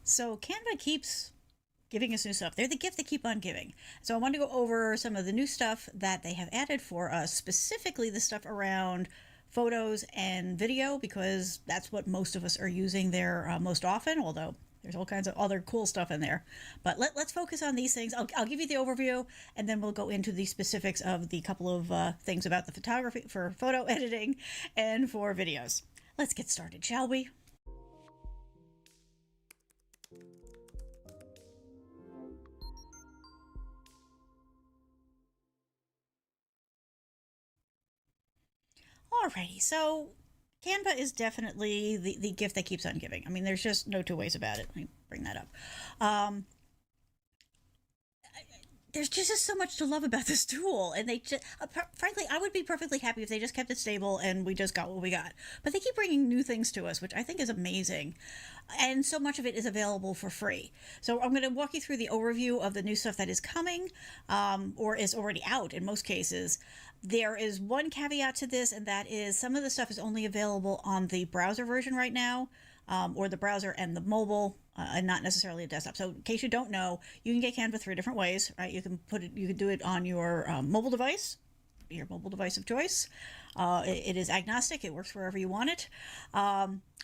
So Canva keeps giving us new stuff. They're the gift they keep on giving. So I want to go over some of the new stuff that they have added for us, specifically the stuff around photos and video, because that's what most of us are using there most often, although there's all kinds of other cool stuff in there. But let's focus on these things. I'll give you the overview, and then we'll go into the specifics of the couple of things about the photography for photo editing and for videos. Let's get started, shall we? Alrighty, so Canva is definitely the gift that keeps on giving. I mean, there's just no two ways about it. Let me bring that up. There's just so much to love about this tool, and they just, frankly, I would be perfectly happy if they just kept it stable and we just got what we got. But they keep bringing new things to us, which I think is amazing, and so much of it is available for free. So I'm going to walk you through the overview of the new stuff that is coming, or is already out in most cases. There is one caveat to this, and that is some of the stuff is only available on the browser version right now, or the browser and the mobile, and not necessarily a desktop. So in case you don't know, you can get Canva 3 different ways, right? You can do it on your mobile device, your mobile device of choice. It is agnostic. It works wherever you want it.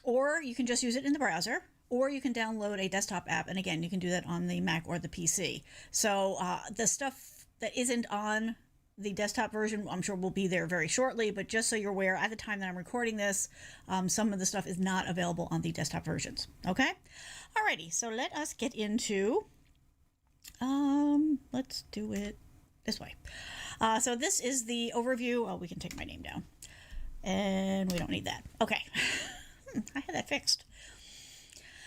Or you can just use it in the browser, or you can download a desktop app. And again, you can do that on the Mac or the PC. So the stuff that isn't on the desktop version, I'm sure will be there very shortly, but just so you're aware, at the time that I'm recording this, some of the stuff is not available on the desktop versions. Okay? Alrighty, so let us get into, let's do it this way. So this is the overview. Oh, we can take my name down. And we don't need that. Okay. I had that fixed.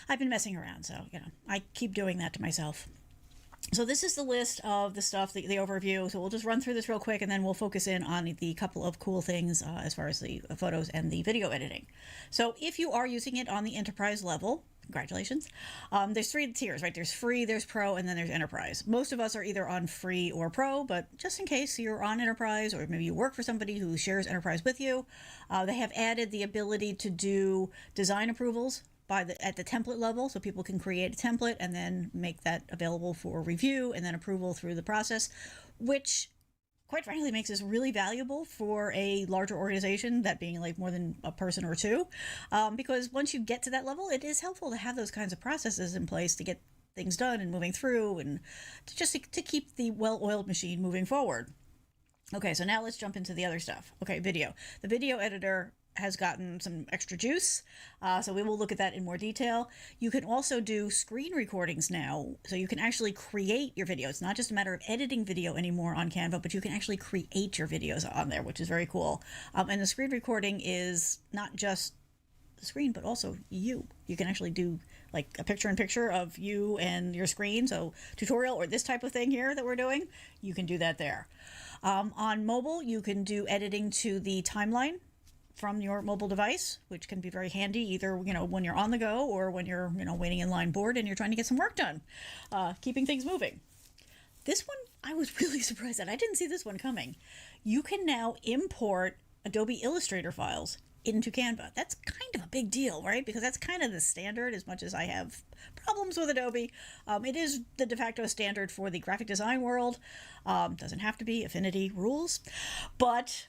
I've been messing around, so, I keep doing that to myself. So this is the list of the stuff, the overview. So we'll just run through this real quick, and then we'll focus in on the couple of cool things as far as the photos and the video editing. So if you are using it on the enterprise level, congratulations. There's 3 tiers, right? There's free, there's pro, and then there's enterprise. Most of us are either on free or pro, but just in case you're on enterprise, or maybe you work for somebody who shares enterprise with you, they have added the ability to do design approvals at the template level, so people can create a template and then make that available for review and then approval through the process, which quite frankly makes this really valuable for a larger organization, that being like more than a person or two, because once you get to that level, it is helpful to have those kinds of processes in place to get things done and moving through, and to keep the well-oiled machine moving forward. Okay, so now let's jump into the other stuff. Okay, video. The video editor has gotten some extra juice, so we will look at that in more detail. You can also do screen recordings now, so you can actually create your video. It's not just a matter of editing video anymore on Canva, but you can actually create your videos on there, which is very cool. And the screen recording is not just the screen, but also you. You can actually do like a picture-in-picture of you and your screen, so tutorial or this type of thing here that we're doing, you can do that there. On mobile, you can do editing to the timeline from your mobile device, which can be very handy either, when you're on the go, or when you're, waiting in line bored and you're trying to get some work done, keeping things moving. This one, I was really surprised at. I didn't see this one coming. You can now import Adobe Illustrator files into Canva. That's kind of a big deal, right? Because that's kind of the standard, as much as I have problems with Adobe. It is the de facto standard for the graphic design world. Doesn't have to be, Affinity rules. But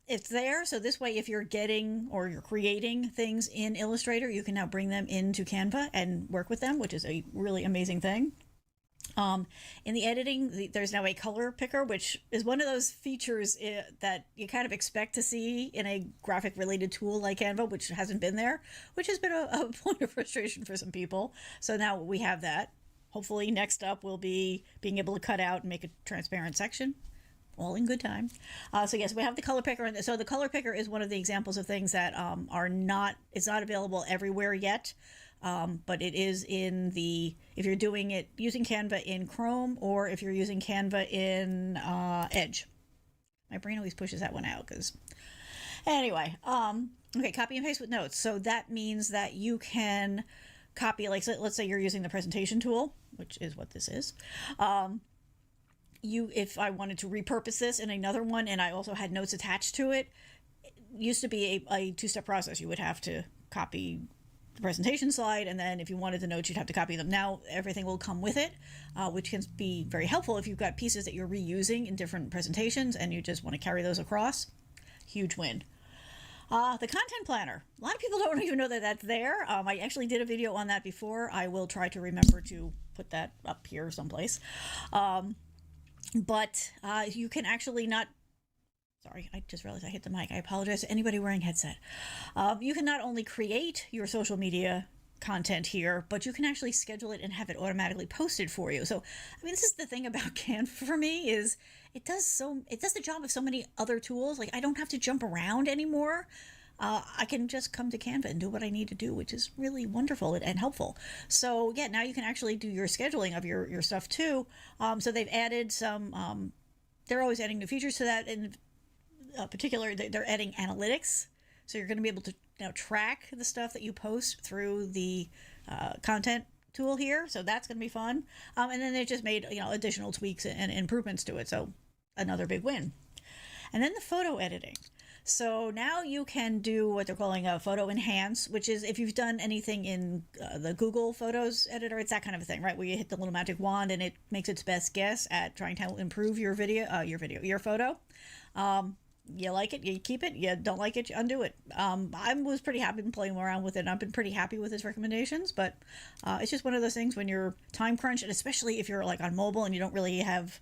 it's there, so this way if you're getting or you're creating things in Illustrator, you can now bring them into Canva and work with them, which is a really amazing thing. In the editing, there's now a color picker, which is one of those features that you kind of expect to see in a graphic related tool like Canva, which hasn't been there, which has been a point of frustration for some people. So now we have that. Hopefully next up will be being able to cut out and make a transparent section. All in good time. So yes, we have the color picker. So the color picker is one of the examples of things that it's not available everywhere yet. But it is if you're doing it using Canva in Chrome, or if you're using Canva in Edge. My brain always pushes that one out anyway, okay, copy and paste with notes. So that means that you can copy, like, so let's say you're using the presentation tool, which is what this is. If I wanted to repurpose this in another one and I also had notes attached to it, it used to be a 2-step process. You would have to copy the presentation slide, and then if you wanted the notes, you'd have to copy them. Now everything will come with it, which can be very helpful if you've got pieces that you're reusing in different presentations and you just want to carry those across. Huge win. The content planner. A lot of people don't even know that that's there. I actually did a video on that before. I will try to remember to put that up here someplace. But you can actually not... Sorry, I just realized I hit the mic. I apologize to anybody wearing a headset. You can not only create your social media content here, but you can actually schedule it and have it automatically posted for you. So, I mean, this is the thing about Canva for me, is it does the job of so many other tools. Like, I don't have to jump around anymore. I can just come to Canva and do what I need to do, which is really wonderful and helpful. So yeah, now you can actually do your scheduling of your stuff too. So they've added some, they're always adding new features to that. In particular, they're adding analytics. So you're going to be able to now track the stuff that you post through the content tool here. So that's going to be fun. And then they just made, additional tweaks and improvements to it. So another big win. And then the photo editing. So now you can do what they're calling a photo enhance, which is if you've done anything in the Google Photos editor, it's that kind of a thing, right? Where you hit the little magic wand and it makes its best guess at trying to improve your photo. You like it, you keep it. You don't like it, you undo it. I was pretty happy and playing around with it. And I've been pretty happy with his recommendations, but it's just one of those things when you're time crunched, and especially if you're like on mobile and you don't really have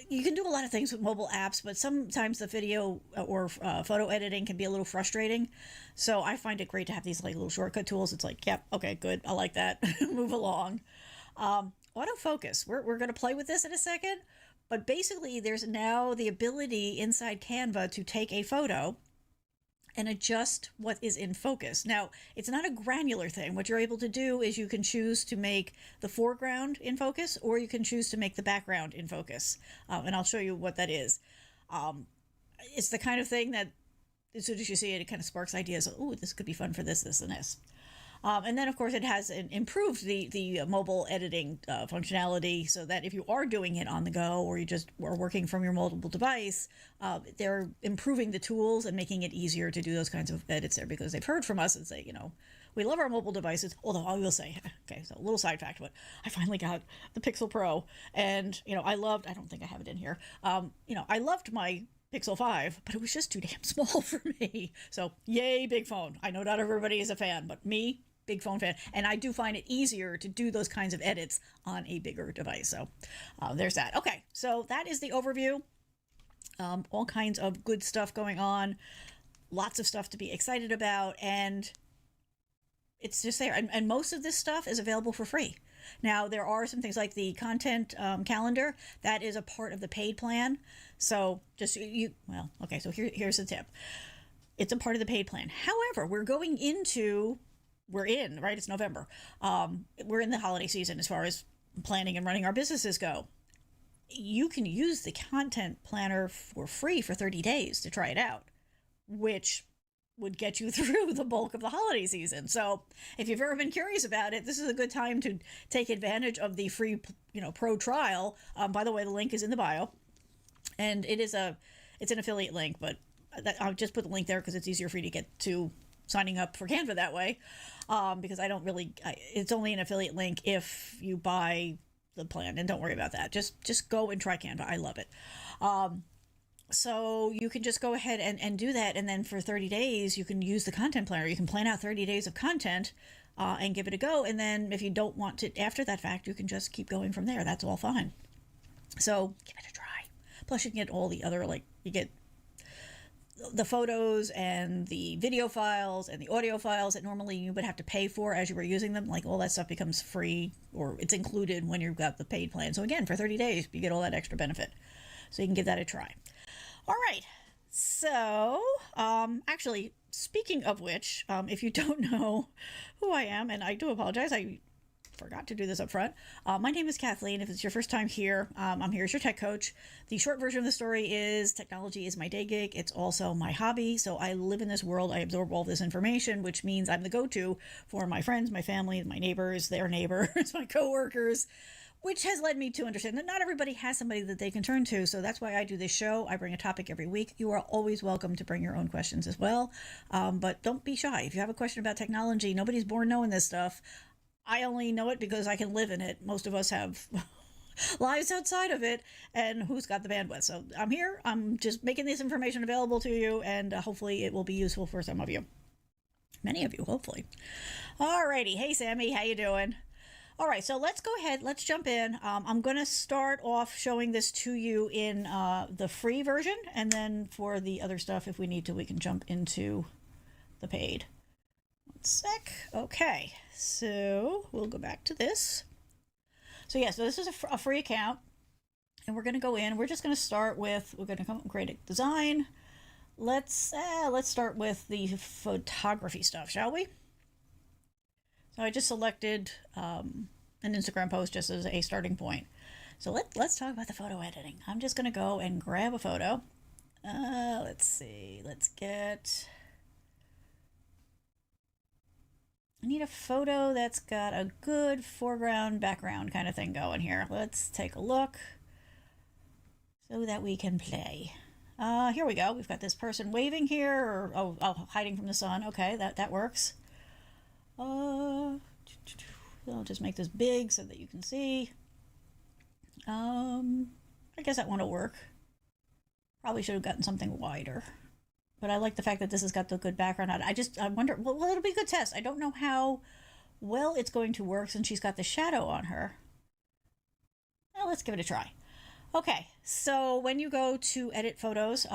you can do a lot of things with mobile apps, but sometimes the video or photo editing can be a little frustrating. So I find it great to have these like little shortcut tools. It's like, yep, okay, good. I like that. Move along. Autofocus. We're going to play with this in a second, but basically there's now the ability inside Canva to take a photo and adjust what is in focus. Now, it's not a granular thing. What you're able to do is you can choose to make the foreground in focus, or you can choose to make the background in focus. And I'll show you what that is. It's the kind of thing that as soon as you see it, it kind of sparks ideas. Oh, this could be fun for this, and this. And then, of course, it has improved the mobile editing functionality so that if you are doing it on the go or you just are working from your mobile device, they're improving the tools and making it easier to do those kinds of edits there, because they've heard from us and say, we love our mobile devices. Although I will say, okay, so a little side fact, but I finally got the Pixel Pro, and, I don't think I have it in here. I loved my Pixel 5, but it was just too damn small for me. So yay, big phone. I know not everybody is a fan, but me, big phone fan, and I do find it easier to do those kinds of edits on a bigger device. So there's that. Okay, so that is the overview. All kinds of good stuff going on, lots of stuff to be excited about, and it's just there. And most of this stuff is available for free. Now, there are some things like the content calendar that is a part of the paid plan. So just so here's the tip. It's a part of the paid plan. However, right? It's November. We're in the holiday season as far as planning and running our businesses go. You can use the content planner for free for 30 days to try it out, which would get you through the bulk of the holiday season. So if you've ever been curious about it, this is a good time to take advantage of the free, pro trial. By the way, the link is in the bio, and it's an affiliate link, but I'll just put the link there because it's easier for you to get to signing up for Canva that way, because it's only an affiliate link if you buy the plan, and don't worry about that. Just go and try Canva. I love it. So you can just go ahead and do that, and then for 30 days you can use the content planner. You can plan out 30 days of content and give it a go, and then if you don't want to after that fact, you can just keep going from there. That's all fine. So give it a try. Plus you can get all the other, you get the photos and the video files and the audio files that normally you would have to pay for as you were using them. All that stuff becomes free, or it's included when you've got the paid plan. So again, for 30 days, you get all that extra benefit. So you can give that a try. All right. So, actually, speaking of which, if you don't know who I am, and I do apologize, I forgot to do this up front. My name is Kathleen. If it's your first time here, I'm here as your tech coach. The short version of the story is technology is my day gig. It's also my hobby. So I live in this world. I absorb all this information, which means I'm the go-to for my friends, my family, my neighbors, their neighbors, my coworkers, which has led me to understand that not everybody has somebody that they can turn to. So that's why I do this show. I bring a topic every week. You are always welcome to bring your own questions as well. But don't be shy. If you have a question about technology, nobody's born knowing this stuff. I only know it because I can live in it. Most of us have lives outside of it, and who's got the bandwidth? So I'm here. I'm just making this information available to you, and hopefully it will be useful for some of you. Many of you, hopefully. Alrighty. Hey, Sammy. How you doing? All right, so let's go ahead. Let's jump in. I'm going to start off showing this to you in the free version, and then for the other stuff, if we need to, we can jump into the paid. One sec. Okay, so we'll go back to this. So yeah, so this is a free account, and we're going to go in. We're just going to start with, we're going to come up and create a design. Let's start with the photography stuff, shall we? So I just selected an Instagram post just as a starting point. So let's talk about the photo editing. I'm just going to go and grab a photo. Let's see. I need a photo that's got a good foreground, background kind of thing going here. Let's take a look so that we can play. Here we go. We've got this person waving here, or hiding from the sun. Okay, that works. I'll just make this big so that you can see. I guess that one will work. Probably should have gotten something wider. But I like the fact that this has got the good background on it. I wonder, well, it'll be a good test. I don't know how well it's going to work since she's got the shadow on her. Well, let's give it a try. Okay, so when you go to edit photos,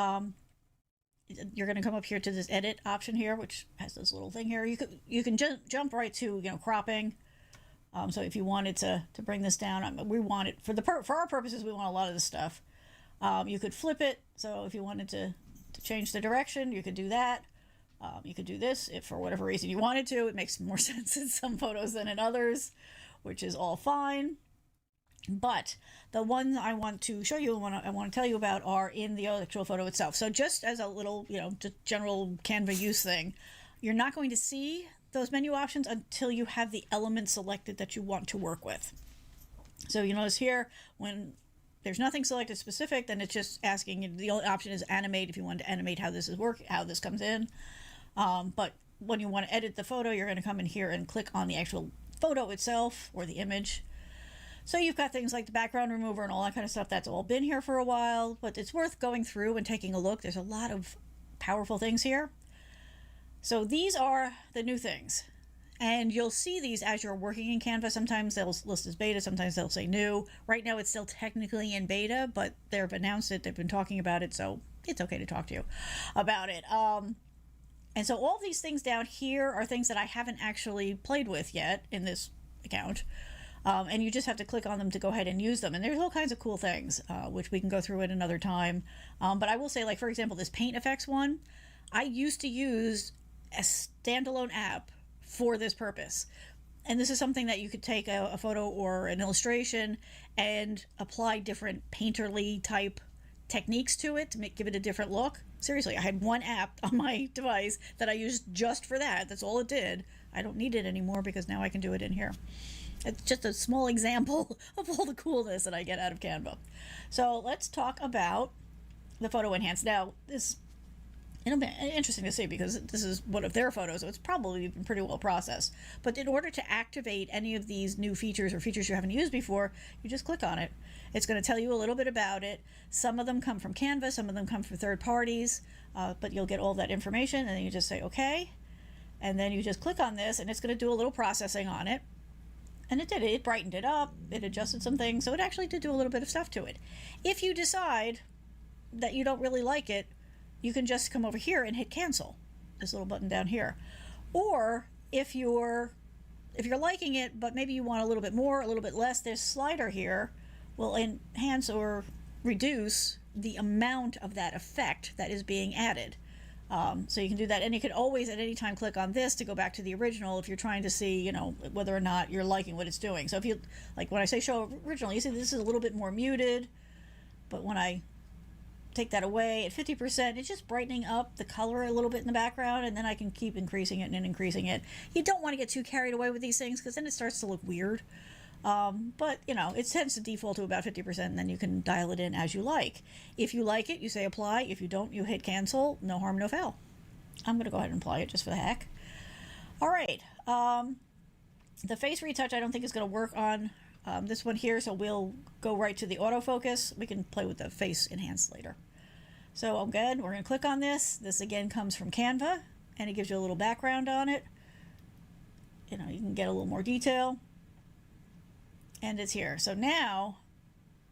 you're going to come up here to this edit option here, which has this little thing here. You can jump right to, cropping. So if you wanted to bring this down, we want it for our purposes. We want a lot of this stuff. You could flip it. So if you wanted to change the direction, you could do that. You could do this if for whatever reason you wanted to. It makes more sense in some photos than in others, which is all fine. But the ones I want to show you and I want to tell you about are in the actual photo itself. So just as a little, just general Canva use thing, you're not going to see those menu options until you have the element selected that you want to work with. So you notice here, when there's nothing selected specific, then it's just asking, the only option is animate if you want to animate how this comes in. But when you want to edit the photo, you're going to come in here and click on the actual photo itself or the image. So you've got things like the background remover and all that kind of stuff. That's all been here for a while, but it's worth going through and taking a look. There's a lot of powerful things here. So these are the new things. And you'll see these as you're working in Canva. Sometimes they'll list as beta, sometimes they'll say new. Right now it's still technically in beta, but they've announced it, they've been talking about it, so it's okay to talk to you about it. And so all these things down here are things that I haven't actually played with yet in this account. And you just have to click on them to go ahead and use them. And there's all kinds of cool things, which we can go through at another time. But I will say, like, for example, this paint effects one, I used to use a standalone app for this purpose. And this is something that you could take a photo or an illustration and apply different painterly type techniques to it to give it a different look. Seriously, I had one app on my device that I used just for that. That's all it did. I don't need it anymore because now I can do it in here. It's just a small example of all the coolness that I get out of Canva. So let's talk about the photo enhance. Now, it'll be interesting to see because this is one of their photos, so it's probably been pretty well processed. But in order to activate any of these new features or features you haven't used before, you just click on it. It's going to tell you a little bit about it. Some of them come from Canva, some of them come from third parties, but you'll get all that information, and then you just say, okay. And then you just click on this, and it's going to do a little processing on it. And it did. It brightened it up. It adjusted some things. So it actually did do a little bit of stuff to it. If you decide that you don't really like it, you can just come over here and hit cancel. This little button down here. Or if you're liking it, but maybe you want a little bit more, a little bit less, this slider here will enhance or reduce the amount of that effect that is being added. So you can do that, and you can always at any time click on this to go back to the original if you're trying to see, whether or not you're liking what it's doing. So if you, like when I say show original, you see this is a little bit more muted, but when I take that away at 50%, it's just brightening up the color a little bit in the background, and then I can keep increasing it and increasing it. You don't want to get too carried away with these things because then it starts to look weird. But, you know, it tends to default to about 50%, and then you can dial it in as you like. If you like it, you say apply. If you don't, you hit cancel. No harm, no foul. I'm going to go ahead and apply it just for the heck. All right. The face retouch I don't think is going to work on this one here, so we'll go right to the autofocus. We can play with the face enhance later. So I'm good. We're going to click on this. This again comes from Canva, and it gives you a little background on it. You know, you can get a little more detail. And it's here. So now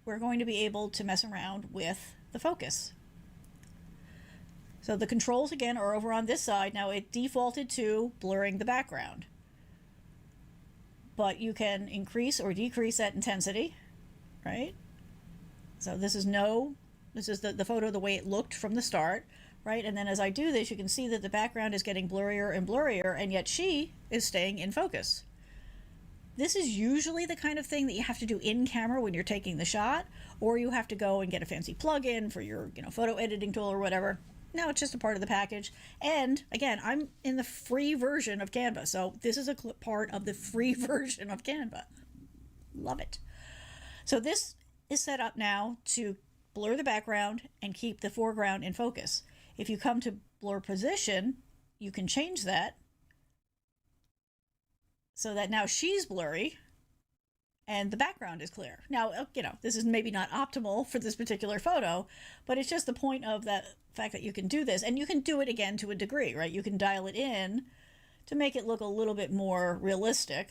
we're going to be able to mess around with the focus. So the controls again are over on this side. Now it defaulted to blurring the background, but you can increase or decrease that intensity, right? So this is the photo the way it looked from the start, right? And then as I do this, you can see that the background is getting blurrier and blurrier, and yet she is staying in focus. This is usually the kind of thing that you have to do in camera when you're taking the shot, or you have to go and get a fancy plug-in for your, photo editing tool or whatever. No, it's just a part of the package. And again, I'm in the free version of Canva, so this is a part of the free version of Canva. Love it. So this is set up now to blur the background and keep the foreground in focus. If you come to blur position, you can change that so that now she's blurry and the background is clear. Now, this is maybe not optimal for this particular photo, but it's just the point of that fact that you can do this, and you can do it again to a degree, right? You can dial it in to make it look a little bit more realistic.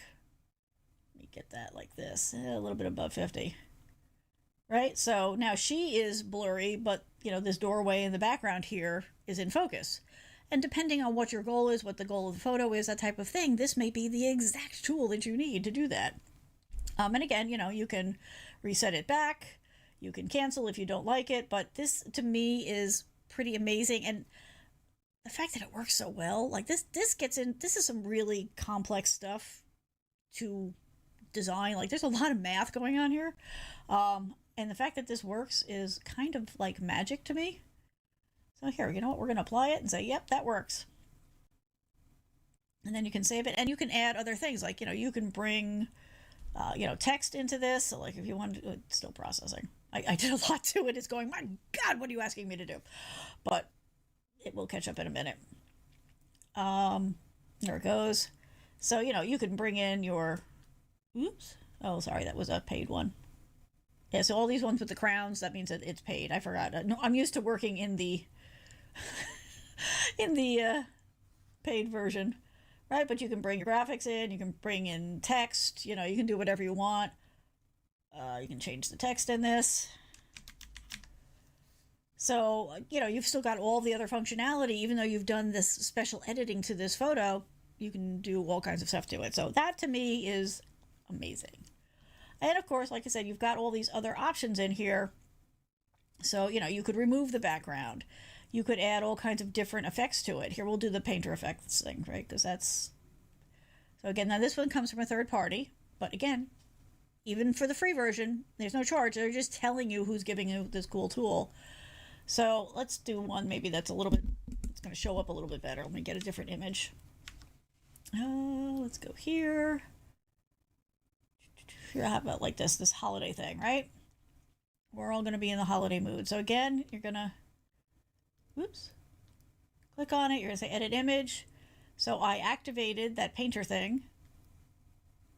Let me get that like this, a little bit above 50, right? So now she is blurry, but this doorway in the background here is in focus. And depending on what your goal is, what the goal of the photo is, that type of thing, this may be the exact tool that you need to do that. And again, you can reset it back. You can cancel if you don't like it. But this, to me, is pretty amazing. And the fact that it works so well, like this is some really complex stuff to design. Like there's a lot of math going on here. And the fact that this works is kind of like magic to me. So here, you know what? We're going to apply it and say, yep, that works. And then you can save it, and you can add other things. Like, you can bring, text into this. So like if you want to, it's still processing. I did a lot to it. It's going, my God, what are you asking me to do? But it will catch up in a minute. There it goes. So, you can bring in your, oops. Oh, sorry. That was a paid one. Yeah. So all these ones with the crowns, that means that it's paid. I forgot. No, I'm used to working in the, paid version, right? But you can bring your graphics in, you can bring in text, you can do whatever you want. You can change the text in this. So, you've still got all the other functionality, even though you've done this special editing to this photo, you can do all kinds of stuff to it. So that to me is amazing. And of course, like I said, you've got all these other options in here. So, you could remove the background. You could add all kinds of different effects to it. Here, we'll do the painter effects thing, right? Because that's... So again, now this one comes from a third party. But again, even for the free version, there's no charge. They're just telling you who's giving you this cool tool. So let's do one maybe that's a little bit... It's going to show up a little bit better. Let me get a different image. Let's go here. Here, how about like this holiday thing, right? We're all going to be in the holiday mood. So again, you're going to... Whoops. Click on it. You're going to say edit image. So I activated that painter thing.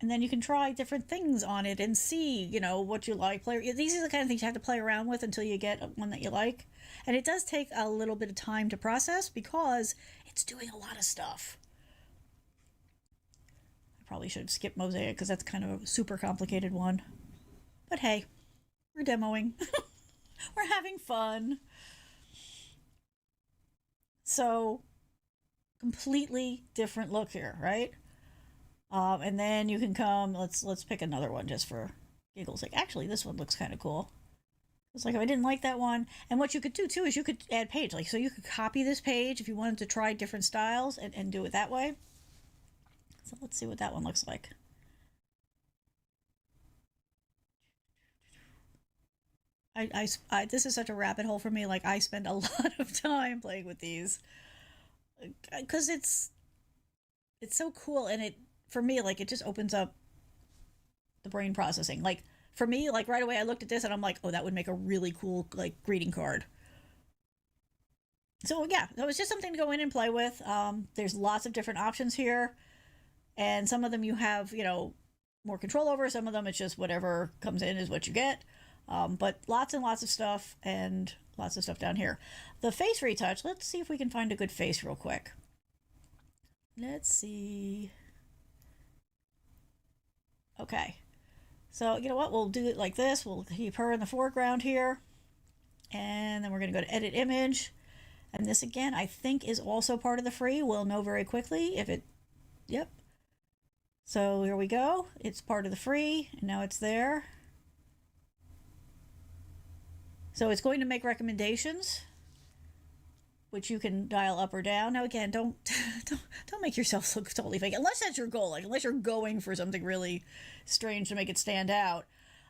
And then you can try different things on it and see, what you like. These are the kind of things you have to play around with until you get one that you like. And it does take a little bit of time to process because it's doing a lot of stuff. I probably should skip Mosaic because that's kind of a super complicated one. But hey, we're demoing. We're having fun. So, completely different look here, right? And then you can come, let's pick another one just for giggles. Like, actually, this one looks kind of cool. It's like, if I didn't like that one. And what you could do, too, is you could add page. Like, so you could copy this page if you wanted to try different styles and do it that way. So let's see what that one looks like. This is such a rabbit hole for me. Like, I spend a lot of time playing with these because it's so cool, and it, for me, like, it just opens up the brain processing. Like for me, like right away I looked at this and I'm like, oh, that would make a really cool like greeting card. So yeah, so it's just something to go in and play with. There's lots of different options here, and some of them you have, you know, more control over. Some of them it's just whatever comes in is what you get. But lots and lots of stuff, and lots of stuff down here. The face retouch, let's see if we can find a good face real quick. Let's see. Okay. So, you know what? We'll do it like this. We'll keep her in the foreground here. And then we're going to go to edit image. And this, again, I think is also part of the free. We'll know very quickly if it... Yep. So here we go. It's part of the free. And now it's there. So it's going to make recommendations, which you can dial up or down. Now, again, don't make yourself look totally fake, unless that's your goal. Like, unless you're going for something really strange to make it stand out.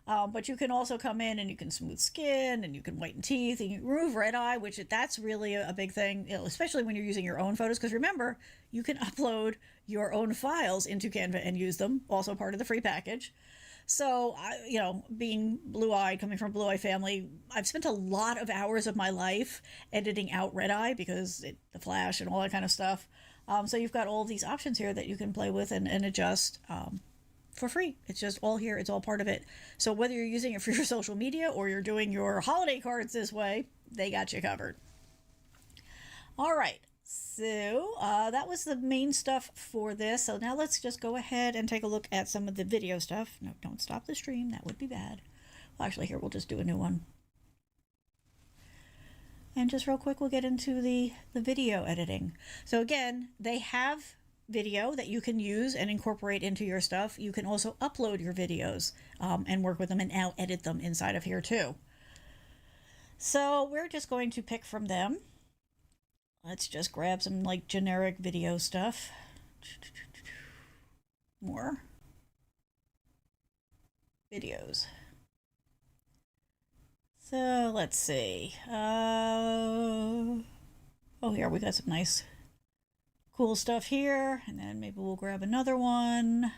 But you can also come in and you can smooth skin, and you can whiten teeth, and you remove red eye, which that's really a big thing, you know, especially when you're using your own photos. Because remember, you can upload your own files into Canva and use them, also part of the free package. So, you know, being blue-eyed, coming from a blue-eye family, I've spent a lot of hours of my life editing out red eye because the flash and all that kind of stuff. So you've got all these options here that you can play with and adjust for free. It's just all here. It's all part of it. So whether you're using it for your social media or you're doing your holiday cards this way, they got you covered. All right. So that was the main stuff for this. So now let's just go ahead and take a look at some of the video stuff. No, don't stop the stream. That would be bad. Well, actually, here, we'll just do a new one. And just real quick, we'll get into the video editing. So again, they have video that you can use and incorporate into your stuff. You can also upload your videos and work with them and now edit them inside of here too. So we're just going to pick from them. Let's just grab some like generic video stuff. More videos. So let's see. Oh, here we got some nice cool stuff here. And then maybe we'll grab another one.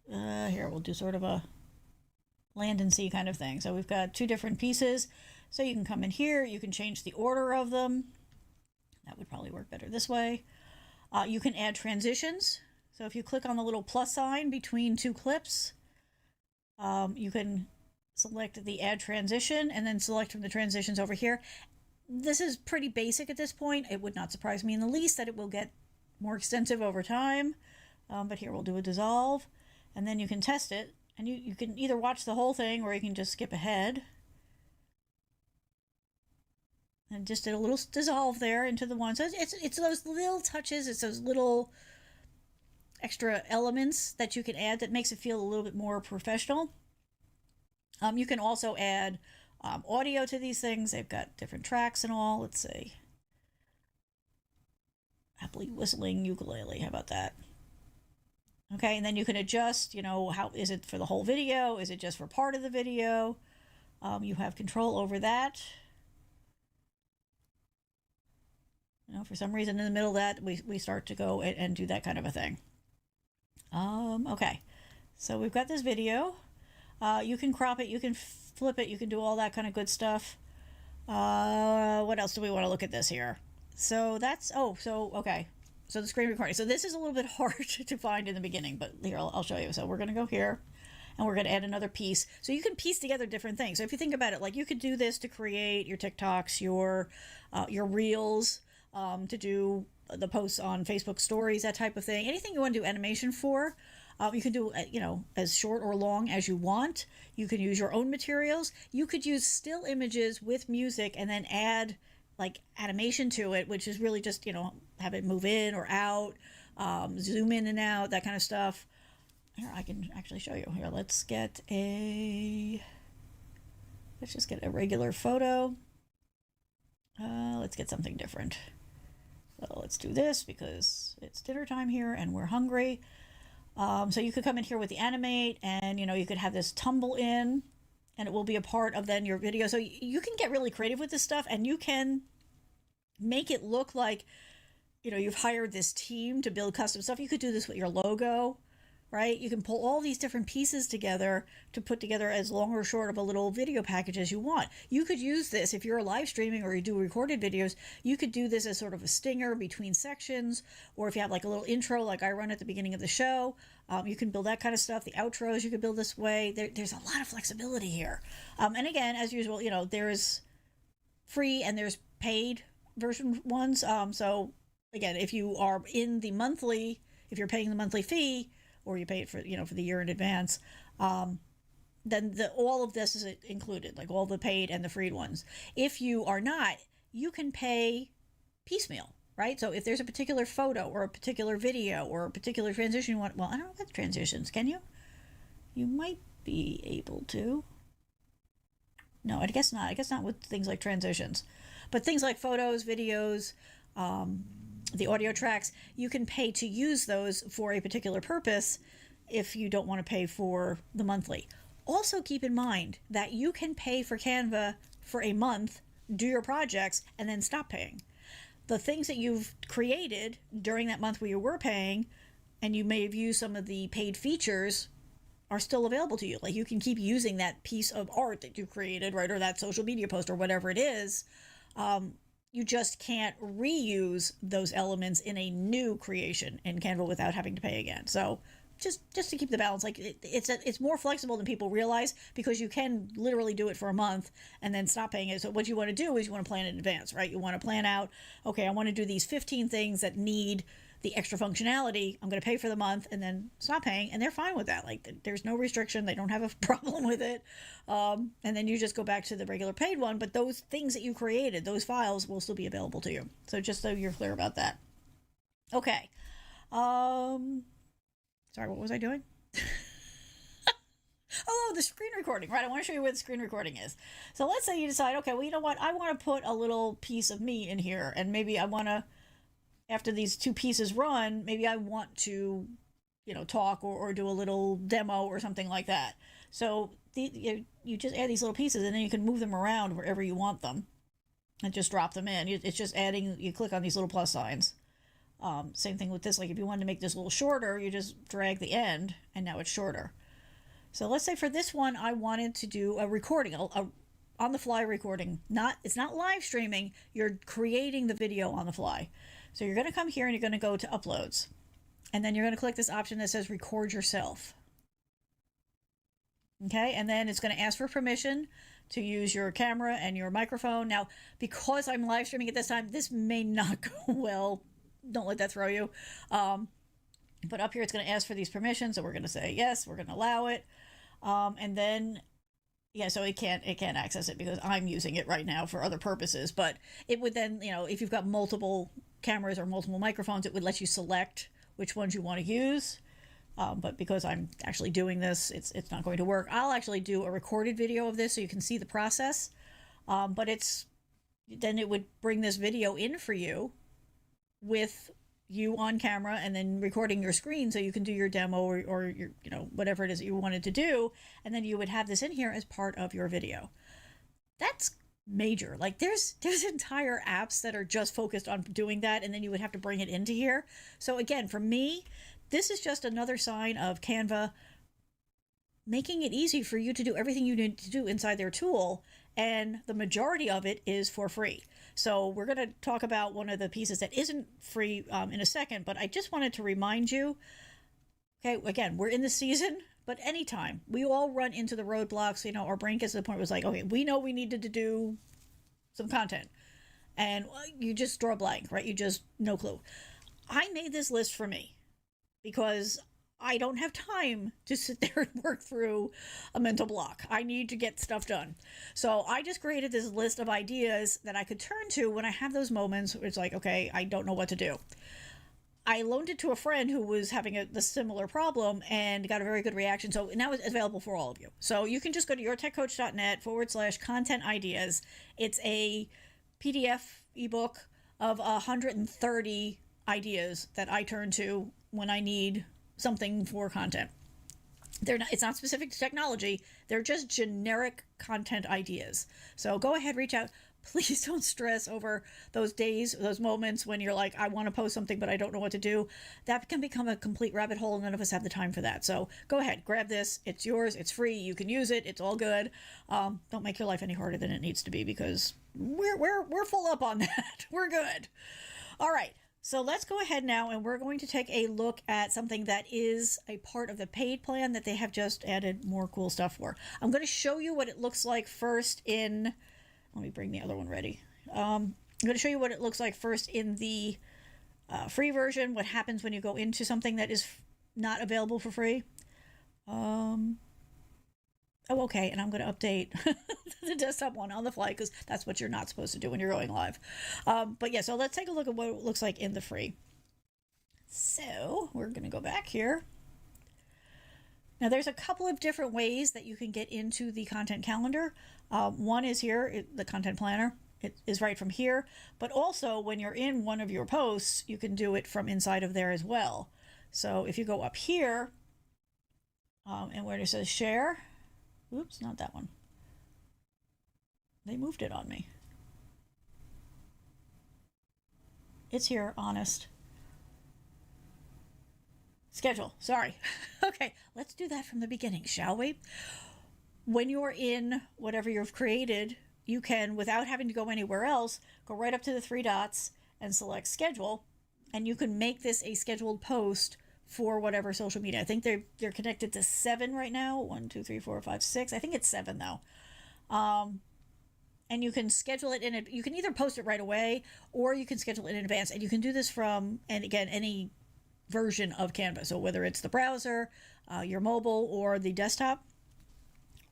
Here, we'll do sort of a land and sea kind of thing. So we've got two different pieces. So you can come in here. You can change the order of them. That would probably work better this way. You can add transitions. So if you click on the little plus sign between two clips, you can select the add transition and then select from the transitions over here. This is pretty basic at this point. It would not surprise me in the least that it will get more extensive over time. But here we'll do a dissolve, and then you can test it. And you can either watch the whole thing or you can just skip ahead. And just did a little dissolve there into the one. So it's those little touches, it's those little extra elements that you can add that makes it feel a little bit more professional. You can also add audio to these things. They've got different tracks and all. Let's see. Happily whistling ukulele. How about that? Okay, and then you can adjust, you know, how is it for the whole video? Is it just for part of the video? You have control over that. You know, for some reason in the middle of that, we start to go and do that kind of a thing. Okay, so we've got this video. You can crop it, you can flip it, you can do all that kind of good stuff. What else do we want to look at this here? So that's, okay. So the screen recording. So this is a little bit hard to find in the beginning, but here, I'll show you. So we're going to go here, and we're going to add another piece. So you can piece together different things. So if you think about it, like you could do this to create your TikToks, your Reels, to do the posts on Facebook stories, that type of thing. Anything you want to do animation for, you can do, you know, as short or long as you want. You can use your own materials. You could use still images with music and then add like animation to it, which is really just, you know, have it move in or out, zoom in and out, that kind of stuff. Here, I can actually show you. Here, let's just get a regular photo. Let's get something different. So let's do this because it's dinner time here and we're hungry. So you could come in here with the animate, and, you know, you could have this tumble in, and it will be a part of then your video. So you can get really creative with this stuff, and you can make it look like, you know, you've hired this team to build custom stuff. You could do this with your logo. right? You can pull all these different pieces together to put together as long or short of a little video package as you want. You could use this if you're live streaming or you do recorded videos. You could do this as sort of a stinger between sections, or if you have like a little intro like I run at the beginning of the show, you can build that kind of stuff. The outros you could build this way. There's a lot of flexibility here. And again, as usual, there's free and there's paid version ones. So again, if you are in the monthly, if you're paying the monthly fee, or you pay it for for the year in advance, then all of this is included, like all the paid and the free ones. If you are not, you can pay piecemeal, right? So if there's a particular photo or a particular video or a particular transition you want, well, I don't know about transitions, can you? You might be able to. No, I guess not. I guess not with things like transitions, but things like photos, videos, the audio tracks, you can pay to use those for a particular purpose if you don't want to pay for the monthly. Also keep in mind that you can pay for Canva for a month, do your projects, and then stop paying. The things that you've created during that month where you were paying, and you may have used some of the paid features, are still available to you. Like you can keep using that piece of art that you created, right, or that social media post or whatever it is. You just can't reuse those elements in a new creation in Canva without having to pay again. So just to keep the balance, like it's more flexible than people realize, because you can literally do it for a month and then stop paying it. So what you want to do is you want to plan in advance, right? You want to plan out, okay, I want to do these 15 things that need the extra functionality. I'm going to pay for the month and then stop paying, and they're fine with that. Like there's no restriction. They don't have a problem with it. And then you just go back to the regular paid one, but those things that you created, those files will still be available to you. So just so you're clear about that. Okay. Sorry, what was I doing? Oh, the screen recording, right? I want to show you where the screen recording is. So let's say you decide, okay, well, you know what? I want to put a little piece of me in here, and maybe I want to, after these two pieces run, maybe I want to, talk or do a little demo or something like that. So you just add these little pieces, and then you can move them around wherever you want them and just drop them in. It's just adding, you click on these little plus signs. Same thing with this. Like if you wanted to make this a little shorter, you just drag the end and now it's shorter. So let's say for this one, I wanted to do a recording, a on the fly recording. It's not live streaming. You're creating the video on the fly. So you're going to come here and you're going to go to uploads, and then you're going to click this option that says record yourself. Okay. And then it's going to ask for permission to use your camera and your microphone. Now, because I'm live streaming at this time, this may not go well. Don't let that throw you. But up here, it's going to ask for these permissions. So we're going to say, yes, we're going to allow it. And then, yeah, so it can't access it because I'm using it right now for other purposes. But it would then, if you've got multiple cameras or multiple microphones, it would let you select which ones you want to use. But because I'm actually doing this, it's not going to work. I'll actually do a recorded video of this so you can see the process. But then it would bring this video in for you with you on camera and then recording your screen so you can do your demo or your whatever it is that you wanted to do, and then you would have this in here as part of your video. That's major. Like there's entire apps that are just focused on doing that, and then you would have to bring it into here. So again, for me, this is just another sign of Canva making it easy for you to do everything you need to do inside their tool, and the majority of it is for free. So we're going to talk about one of the pieces that isn't free in a second, but I just wanted to remind you, okay, again, we're in the season, but anytime we all run into the roadblocks, our brain gets to the point where it's like, okay, we know we needed to do some content, and you just draw a blank, right? You just, no clue. I made this list for me because I don't have time to sit there and work through a mental block. I need to get stuff done. So I just created this list of ideas that I could turn to when I have those moments where it's like, okay, I don't know what to do. I loaned it to a friend who was having the similar problem and got a very good reaction. So now it's available for all of you. So you can just go to yourtechcoach.net/content ideas. It's a PDF ebook of 130 ideas that I turn to when I need something for content. They're not, it's not specific to technology. They're just generic content ideas. So go ahead, reach out. Please don't stress over those days, those moments when you're like, I want to post something, but I don't know what to do. That can become a complete rabbit hole. None of us have the time for that. So go ahead, grab this. It's yours. It's free. You can use it. It's all good. Don't make your life any harder than it needs to be, because we're full up on that. We're good. All right. So let's go ahead now, and we're going to take a look at something that is a part of the paid plan that they have just added more cool stuff for. I'm going to show you what it looks like first in, let me bring the other one ready. I'm going to show you what it looks like first in the free version, what happens when you go into something that is not available for free. Oh, okay, and I'm going to update the desktop one on the fly, because that's what you're not supposed to do when you're going live. But yeah, so let's take a look at what it looks like in the free. So we're going to go back here. Now there's a couple of different ways that you can get into the content calendar. One is here, the content planner. It is right from here, but also when you're in one of your posts, you can do it from inside of there as well. So if you go up here, and where it says share, oops, not that one. They moved it on me. It's here, honest. Schedule, sorry. Okay, let's do that from the beginning, shall we? When you're in whatever you've created, you can, without having to go anywhere else, go right up to the three dots and select schedule, and you can make this a scheduled post for whatever social media. I think they're connected to 7 right now. 1, 2, 3, 4, 5, 6. I think it's 7 though. And you can schedule it in. You can either post it right away, or you can schedule it in advance. And you can do this from, and again, any version of Canva. So whether it's the browser, your mobile, or the desktop.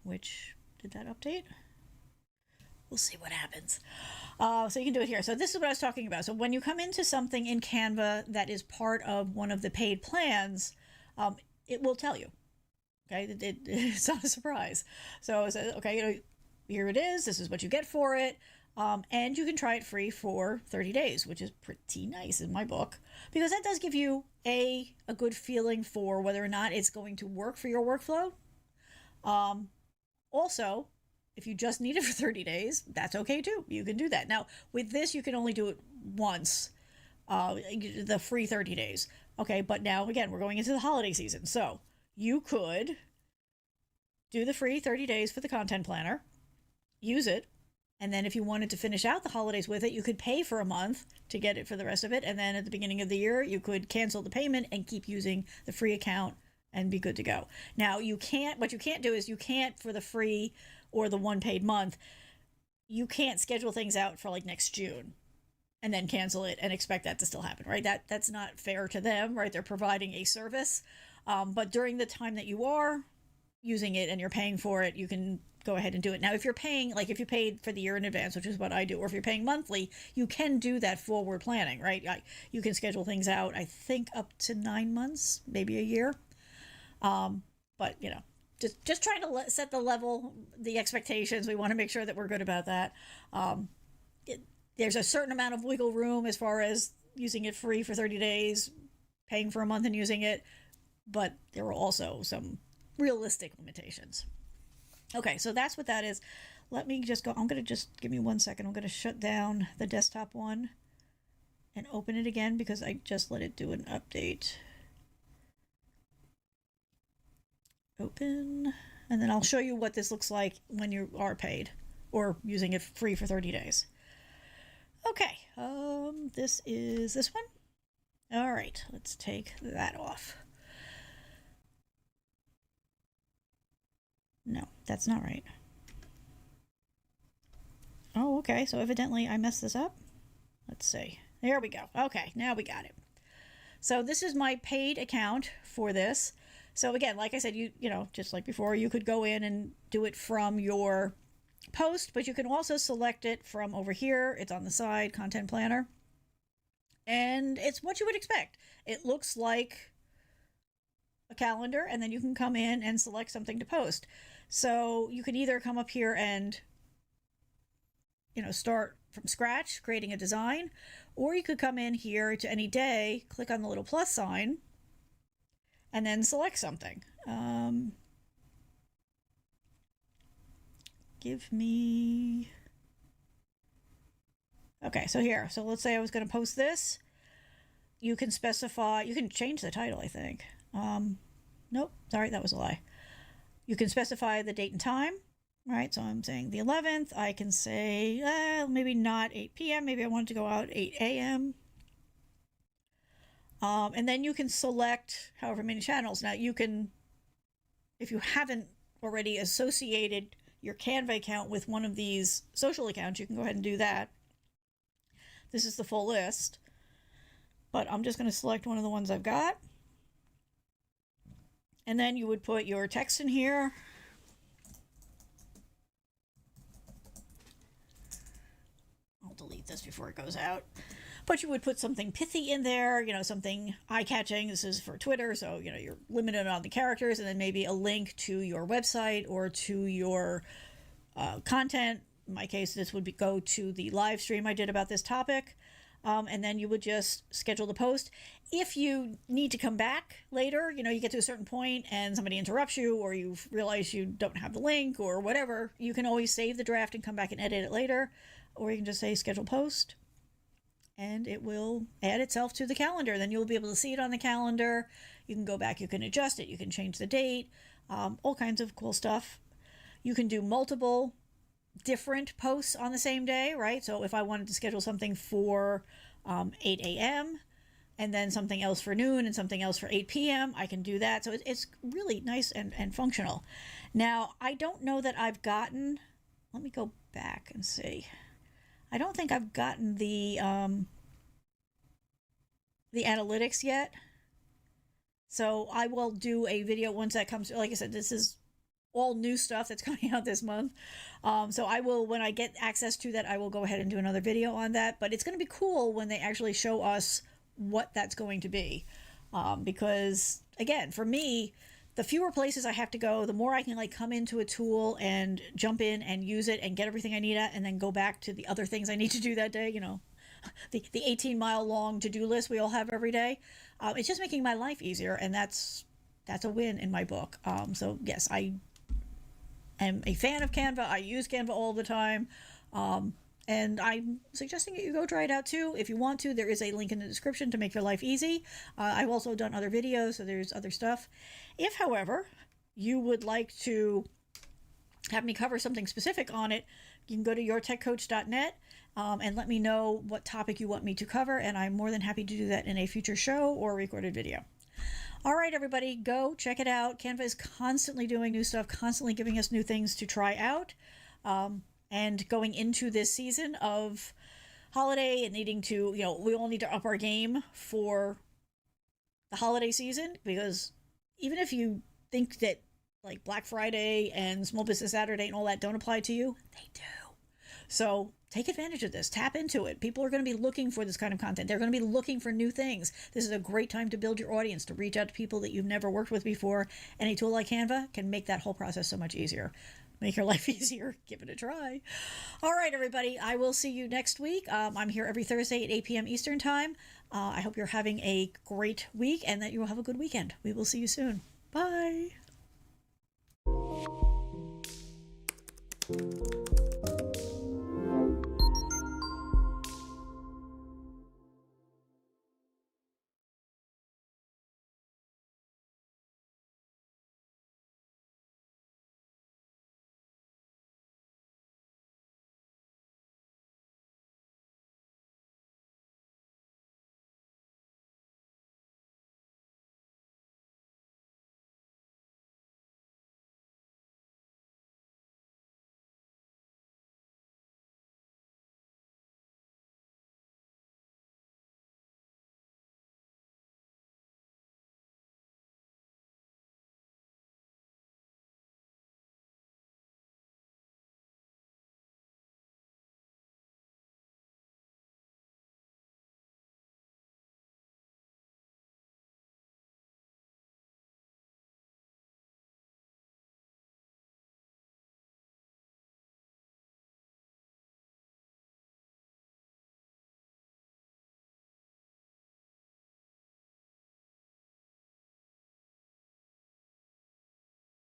Which, did that update? We'll see what happens. So you can do it here. So this is what I was talking about. So when you come into something in Canva that is part of one of the paid plans, it will tell you. Okay, it's not a surprise. So it says, okay, here it is. This is what you get for it. And you can try it free for 30 days, which is pretty nice in my book, because that does give you a good feeling for whether or not it's going to work for your workflow. Also, if you just need it for 30 days, that's okay too. You can do that. Now, with this, you can only do it once, the free 30 days. Okay, but now, again, we're going into the holiday season. So you could do the free 30 days for the content planner, use it, and then if you wanted to finish out the holidays with it, you could pay for a month to get it for the rest of it. And then at the beginning of the year, you could cancel the payment and keep using the free account and be good to go. Now, what you can't do is you can't, for the free or the one paid month, you can't schedule things out for like next June and then cancel it and expect that to still happen, right? That's not fair to them, right? They're providing a service. But during the time that you are using it and you're paying for it, you can go ahead and do it. Now, if you're paying, like if you paid for the year in advance, which is what I do, or if you're paying monthly, you can do that forward planning, right? You can schedule things out, I think up to 9 months, maybe a year. But you know, just trying to set the level, the expectations. We want to make sure that we're good about that. There's a certain amount of wiggle room as far as using it free for 30 days, paying for a month and using it, but there are also some realistic limitations. Okay, so that's what that is. Let me just go. I'm going to just give me 1 second. I'm going to shut down the desktop one and open it again because I just let it do an update. Open, and then I'll show you what this looks like when you are paid or using it free for 30 days. Okay, this is this one. All right, let's take that off. No, that's not right. Oh, okay, so evidently I messed this up. Let's see. There we go. Okay, now we got it. So this is my paid account for this. So again, like I said, you know, just like before, you could go in and do it from your post, but you can also select it from over here. It's on the side, content planner. And it's what you would expect. It looks like a calendar, and then you can come in and select something to post. So you can either come up here and, you know, start from scratch, creating a design, or you could come in here to any day, click on the little plus sign, and then select something. Give me... Okay, so here. So let's say I was going to post this. You can specify... You can change the title, I think. Nope. Sorry, that was a lie. You can specify the date and time. Right, so I'm saying the 11th. I can say maybe not 8 p.m. Maybe I want it to go out 8 a.m. And then you can select however many channels. Now you can, if you haven't already associated your Canva account with one of these social accounts, you can go ahead and do that. This is the full list, but I'm just going to select one of the ones I've got. And then you would put your text in here. I'll delete this before it goes out. But you would put something pithy in there, you know, something eye-catching. This is for Twitter, so, you know, you're limited on the characters, and then maybe a link to your website or to your content. In my case, this would go to the live stream I did about this topic. And then you would just schedule the post. If you need to come back later, you know, you get to a certain point and somebody interrupts you, or you realize you don't have the link or whatever, you can always save the draft and come back and edit it later. Or you can just say schedule post, and it will add itself to the calendar. Then you'll be able to see it on the calendar. You can go back, you can adjust it, you can change the date, all kinds of cool stuff. You can do multiple different posts on the same day, right? So if I wanted to schedule something for 8 a.m. and then something else for noon and something else for 8 p.m., I can do that. So it's really nice and functional. Now, I don't know that I've gotten, let me go back and see. I don't think I've gotten the analytics yet. So I will do a video once that comes. Like I said, this is all new stuff that's coming out this month. So I will, when I get access to that, I will go ahead and do another video on that. But it's going to be cool when they actually show us what that's going to be. Because, again, for me, the fewer places I have to go, the more I can like come into a tool and jump in and use it and get everything I need at, and then go back to the other things I need to do that day, you know, the 18-mile long to-do list we all have every day. It's just making my life easier, and that's a win in my book. So yes, I am a fan of Canva. I use Canva all the time. And I'm suggesting that you go try it out too. If you want to, there is a link in the description to make your life easy. I've also done other videos, so there's other stuff. If, however, you would like to have me cover something specific on it, you can go to yourtechcoach.net and let me know what topic you want me to cover, and I'm more than happy to do that in a future show or recorded video. All right, everybody, go check it out. Canva is constantly doing new stuff, constantly giving us new things to try out. And going into this season of holiday and needing to, you know, we all need to up our game for the holiday season, because even if you think that like Black Friday and Small Business Saturday and all that don't apply to you, they do. So take advantage of this. Tap into it. People are going to be looking for this kind of content. They're going to be looking for new things. This is a great time to build your audience, to reach out to people that you've never worked with before. And a tool like Canva can make that whole process so much easier. Make your life easier. Give it a try. All right, everybody. I will see you next week. I'm here every Thursday at 8 p.m. Eastern Time. I hope you're having a great week and that you will have a good weekend. We will see you soon. Bye.